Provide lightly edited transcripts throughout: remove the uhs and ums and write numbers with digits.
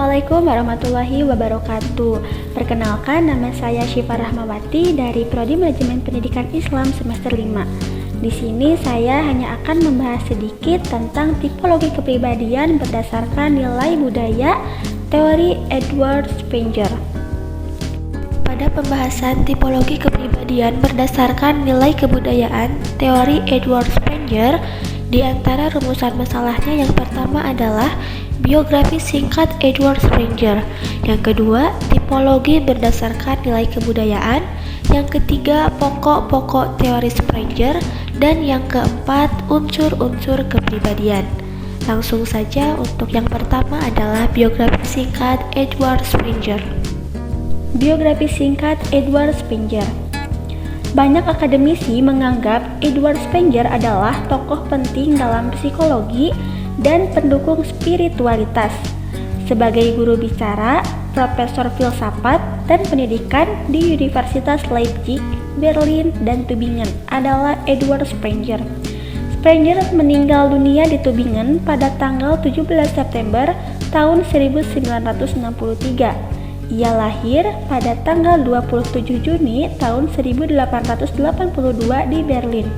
Assalamualaikum warahmatullahi wabarakatuh. Perkenalkan, nama saya Syifa Rahmawati dari Prodi Manajemen Pendidikan Islam semester 5. Di sini saya hanya akan membahas sedikit tentang tipologi kepribadian berdasarkan nilai budaya teori Edward Springer. Pada pembahasan tipologi kepribadian berdasarkan nilai kebudayaan teori Edward Springer, di antara rumusan masalahnya yang pertama adalah biografi singkat Edward Springer, yang kedua tipologi berdasarkan nilai kebudayaan, yang ketiga pokok-pokok teori Springer, dan yang keempat unsur-unsur kepribadian. Langsung saja untuk yang pertama adalah biografi singkat Edward Springer. Biografi singkat Edward Springer. Banyak akademisi menganggap Edward Springer adalah tokoh penting dalam psikologi dan pendukung spiritualitas. Sebagai guru bicara, profesor filsafat dan pendidikan di Universitas Leipzig, Berlin, dan Tübingen adalah Edward Springer. Springer meninggal dunia di Tübingen pada tanggal 17 September tahun 1963. Ia lahir pada tanggal 27 Juni tahun 1882 di Berlin.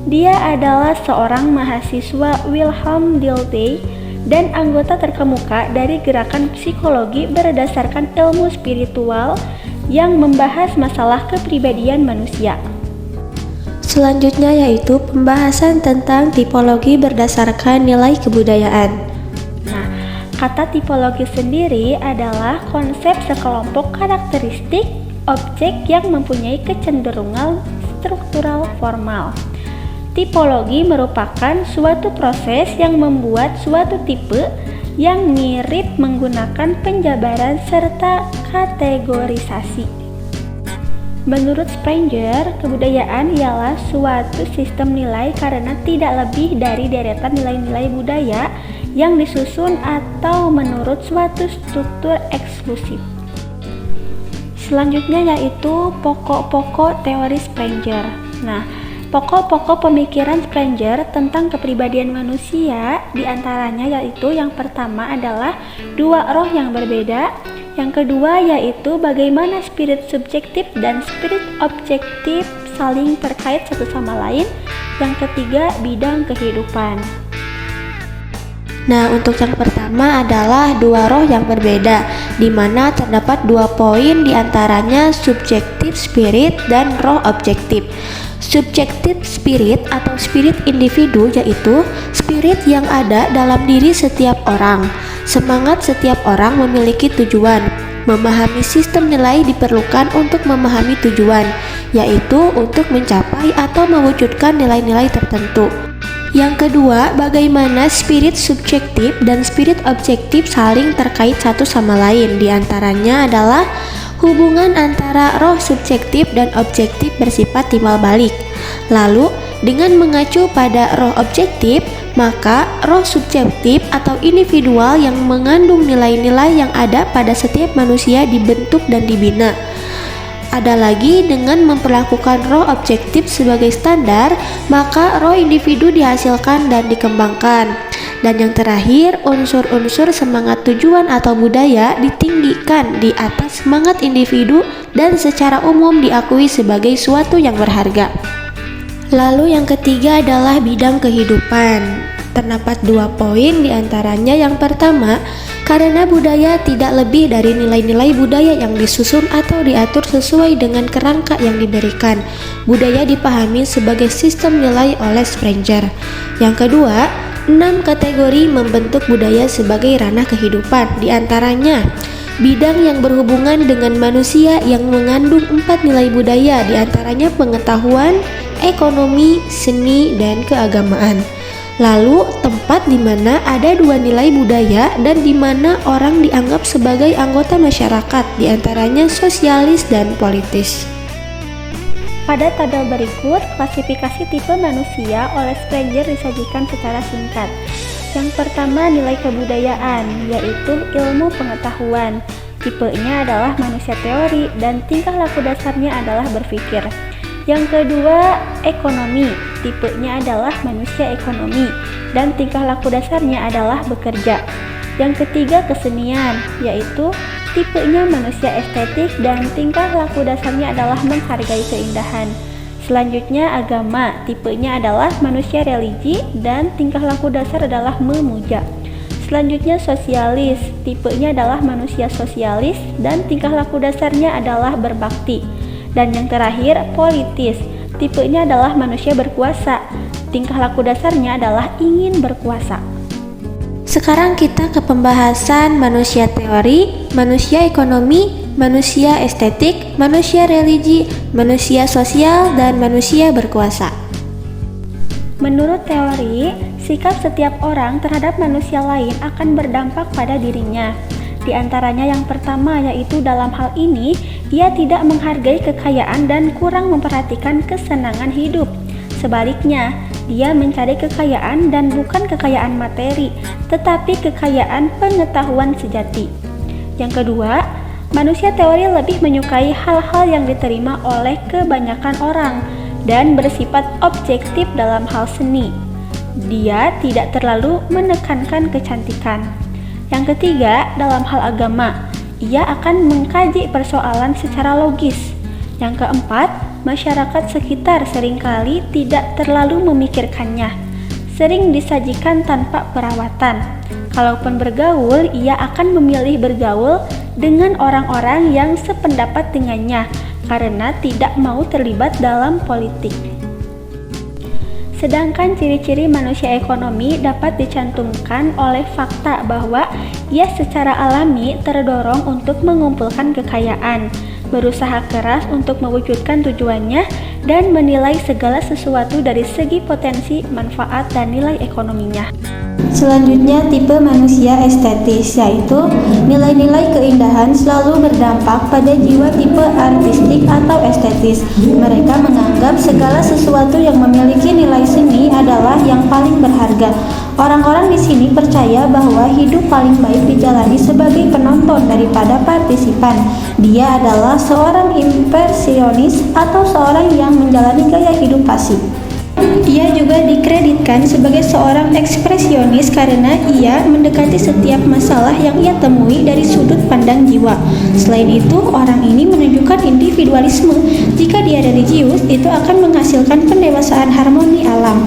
Dia adalah seorang mahasiswa Wilhelm Dilthey dan anggota terkemuka dari gerakan psikologi berdasarkan ilmu spiritual yang membahas masalah kepribadian manusia. Selanjutnya yaitu pembahasan tentang tipologi berdasarkan nilai kebudayaan. Nah, kata tipologi sendiri adalah konsep sekelompok karakteristik objek yang mempunyai kecenderungan struktural formal. Tipologi merupakan suatu proses yang membuat suatu tipe yang mirip menggunakan penjabaran serta kategorisasi. Menurut Springer, kebudayaan ialah suatu sistem nilai karena tidak lebih dari deretan nilai-nilai budaya yang disusun atau menurut suatu struktur eksklusif. Selanjutnya yaitu pokok-pokok teori Springer. Nah, pokok-pokok pemikiran Springer tentang kepribadian manusia diantaranya yaitu yang pertama adalah dua roh yang berbeda, yang kedua yaitu bagaimana spirit subjektif dan spirit objektif saling terkait satu sama lain, yang ketiga bidang kehidupan. Nah, untuk yang pertama adalah dua roh yang berbeda, di mana terdapat dua poin diantaranya subjektif spirit dan roh objektif. Subjektif spirit atau spirit individu yaitu spirit yang ada dalam diri setiap orang. Semangat setiap orang memiliki tujuan. Memahami sistem nilai diperlukan untuk memahami tujuan, yaitu untuk mencapai atau mewujudkan nilai-nilai tertentu. Yang kedua, bagaimana spirit subjektif dan spirit objektif saling terkait satu sama lain. Di antaranya adalah hubungan antara roh subjektif dan objektif bersifat timbal balik. Lalu, dengan mengacu pada roh objektif, maka roh subjektif atau individual yang mengandung nilai-nilai yang ada pada setiap manusia dibentuk dan dibina. Ada lagi dengan memperlakukan roh objektif sebagai standar, maka roh individu dihasilkan dan dikembangkan. Dan yang terakhir, unsur-unsur semangat tujuan atau budaya ditinggikan di atas semangat individu dan secara umum diakui sebagai suatu yang berharga. Lalu yang ketiga adalah bidang kehidupan. Terdapat dua poin diantaranya. Yang pertama, karena budaya tidak lebih dari nilai-nilai budaya yang disusun atau diatur sesuai dengan kerangka yang diberikan. Budaya dipahami sebagai sistem nilai oleh Springer. Yang kedua, 6 kategori membentuk budaya sebagai ranah kehidupan. Di antaranya, bidang yang berhubungan dengan manusia yang mengandung 4 nilai budaya, di antaranya pengetahuan, ekonomi, seni, dan keagamaan. Lalu, tempat di mana ada 2 nilai budaya dan di mana orang dianggap sebagai anggota masyarakat, di antaranya sosialis dan politis. Pada tabel berikut, klasifikasi tipe manusia oleh Springer disajikan secara singkat. Yang pertama, nilai kebudayaan, yaitu ilmu pengetahuan. Tipenya adalah manusia teori dan tingkah laku dasarnya adalah berpikir. Yang kedua, ekonomi. Tipenya adalah manusia ekonomi dan tingkah laku dasarnya adalah bekerja. Yang ketiga kesenian, yaitu tipenya manusia estetik dan tingkah laku dasarnya adalah menghargai keindahan. Selanjutnya agama, tipenya adalah manusia religi dan tingkah laku dasar adalah memuja. Selanjutnya sosialis, tipenya adalah manusia sosialis dan tingkah laku dasarnya adalah berbakti. Dan yang terakhir politis, tipenya adalah manusia berkuasa, tingkah laku dasarnya adalah ingin berkuasa. Sekarang kita ke pembahasan manusia teori, manusia ekonomi, manusia estetik, manusia religi, manusia sosial, dan manusia berkuasa. Menurut teori, sikap setiap orang terhadap manusia lain akan berdampak pada dirinya. Di antaranya yang pertama yaitu dalam hal ini, ia tidak menghargai kekayaan dan kurang memperhatikan kesenangan hidup. Sebaliknya, dia mencari kekayaan dan bukan kekayaan materi, tetapi kekayaan pengetahuan sejati. Yang kedua, manusia teori lebih menyukai hal-hal yang diterima oleh kebanyakan orang dan bersifat objektif dalam hal seni. Dia tidak terlalu menekankan kecantikan. Yang ketiga, dalam hal agama, ia akan mengkaji persoalan secara logis. Yang keempat, masyarakat sekitar seringkali tidak terlalu memikirkannya, sering disajikan tanpa perawatan. Kalaupun bergaul, ia akan memilih bergaul dengan orang-orang yang sependapat dengannya karena tidak mau terlibat dalam politik. Sedangkan ciri-ciri manusia ekonomi dapat dicantumkan oleh fakta bahwa ia secara alami terdorong untuk mengumpulkan kekayaan, berusaha keras untuk mewujudkan tujuannya, dan menilai segala sesuatu dari segi potensi, manfaat, dan nilai ekonominya. Selanjutnya tipe manusia estetis, yaitu nilai-nilai keindahan selalu berdampak pada jiwa tipe artistik atau estetis. Mereka menganggap segala sesuatu yang memiliki nilai seni adalah yang paling berharga. Orang-orang di sini percaya bahwa hidup paling baik dijalani sebagai penonton daripada partisipan. Dia adalah seorang impresionis atau seorang yang menjalani gaya hidup pasif. Ia juga dikreditkan sebagai seorang ekspresionis karena ia mendekati setiap masalah yang ia temui dari sudut pandang jiwa. Selain itu, orang ini menunjukkan individualisme. Jika dia religius, itu akan menghasilkan pendewasaan harmoni alam.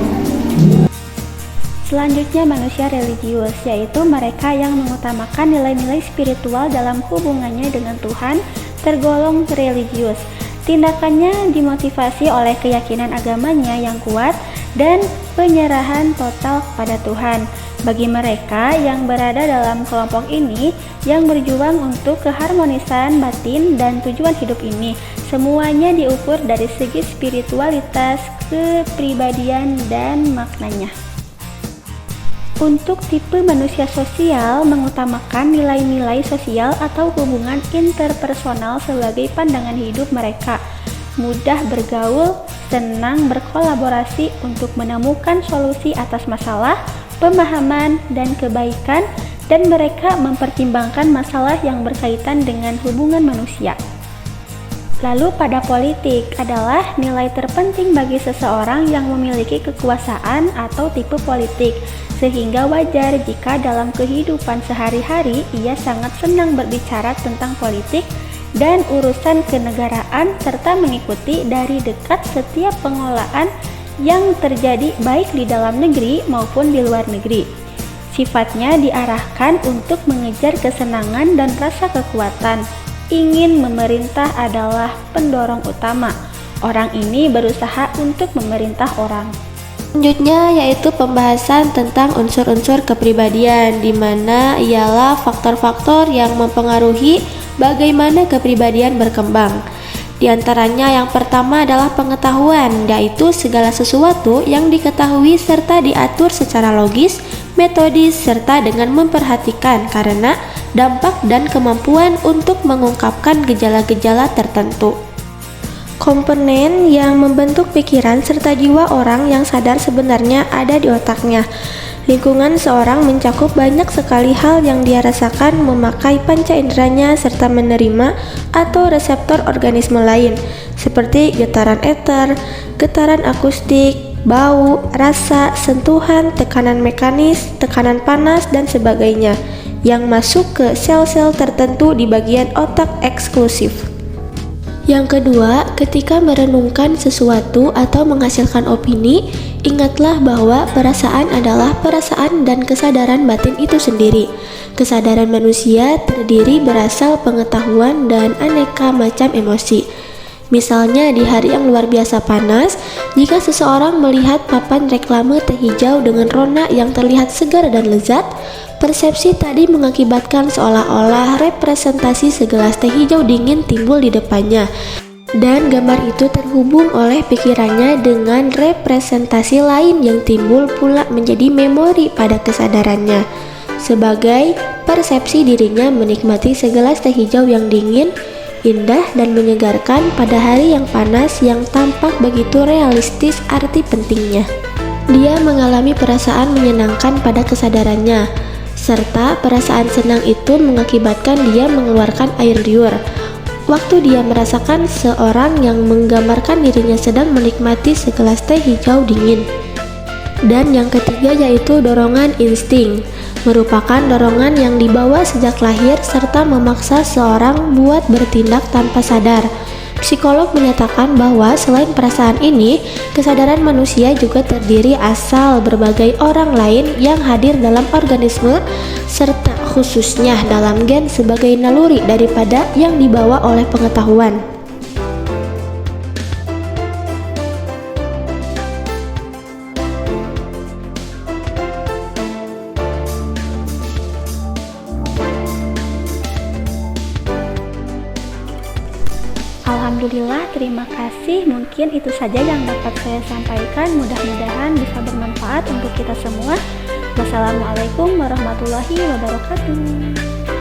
Selanjutnya manusia religius, yaitu mereka yang mengutamakan nilai-nilai spiritual dalam hubungannya dengan Tuhan, tergolong religius. Tindakannya dimotivasi oleh keyakinan agamanya yang kuat dan penyerahan total kepada Tuhan. Bagi mereka yang berada dalam kelompok ini, yang berjuang untuk keharmonisan batin dan tujuan hidup ini, semuanya diukur dari segi spiritualitas, kepribadian, dan maknanya. Untuk tipe manusia sosial mengutamakan nilai-nilai sosial atau hubungan interpersonal sebagai pandangan hidup mereka. Mudah bergaul, senang berkolaborasi untuk menemukan solusi atas masalah, pemahaman, dan kebaikan, dan mereka mempertimbangkan masalah yang berkaitan dengan hubungan manusia. Lalu pada politik adalah nilai terpenting bagi seseorang yang memiliki kekuasaan atau tipe politik, sehingga wajar jika dalam kehidupan sehari-hari ia sangat senang berbicara tentang politik dan urusan kenegaraan serta mengikuti dari dekat setiap pengelolaan yang terjadi baik di dalam negeri maupun di luar negeri. Sifatnya diarahkan untuk mengejar kesenangan dan rasa kekuatan. Ingin memerintah adalah pendorong utama. Orang ini berusaha untuk memerintah orang. Selanjutnya yaitu pembahasan tentang unsur-unsur kepribadian, di mana ialah faktor-faktor yang mempengaruhi bagaimana kepribadian berkembang. Di antaranya yang pertama adalah pengetahuan, yaitu segala sesuatu yang diketahui serta diatur secara logis, metodis, serta dengan memperhatikan karena dampak dan kemampuan untuk mengungkapkan gejala-gejala tertentu. Komponen yang membentuk pikiran serta jiwa orang yang sadar sebenarnya ada di otaknya. Lingkungan seorang mencakup banyak sekali hal yang dia rasakan memakai panca inderanya serta menerima atau reseptor organisme lain, seperti getaran eter, getaran akustik, bau, rasa, sentuhan, tekanan mekanis, tekanan panas, dan sebagainya. yang masuk ke sel-sel tertentu di bagian otak eksklusif. Yang kedua, ketika merenungkan sesuatu atau menghasilkan opini, ingatlah bahwa perasaan adalah perasaan dan kesadaran batin itu sendiri. Kesadaran manusia terdiri berasal pengetahuan dan aneka macam emosi. Misalnya di hari yang luar biasa panas, jika seseorang melihat papan reklame teh hijau dengan rona yang terlihat segar dan lezat, persepsi tadi mengakibatkan seolah-olah representasi segelas teh hijau dingin timbul di depannya. Dan gambar itu terhubung oleh pikirannya dengan representasi lain yang timbul pula menjadi memori pada kesadarannya. Sebagai persepsi dirinya menikmati segelas teh hijau yang dingin, indah dan menyegarkan pada hari yang panas yang tampak begitu realistis arti pentingnya. Dia mengalami perasaan menyenangkan pada kesadarannya, serta perasaan senang itu mengakibatkan dia mengeluarkan air liur. Waktu dia merasakan seorang yang menggambarkan dirinya sedang menikmati segelas teh hijau dingin. Dan yang ketiga yaitu dorongan insting, merupakan dorongan yang dibawa sejak lahir serta memaksa seorang buat bertindak tanpa sadar. Psikolog menyatakan bahwa selain perasaan ini, kesadaran manusia juga terdiri asal berbagai orang lain yang hadir dalam organisme serta khususnya dalam gen sebagai naluri daripada yang dibawa oleh pengetahuan. Alhamdulillah, terima kasih. Mungkin itu saja yang dapat saya sampaikan. Mudah-mudahan bisa bermanfaat untuk kita semua. Wassalamualaikum warahmatullahi wabarakatuh.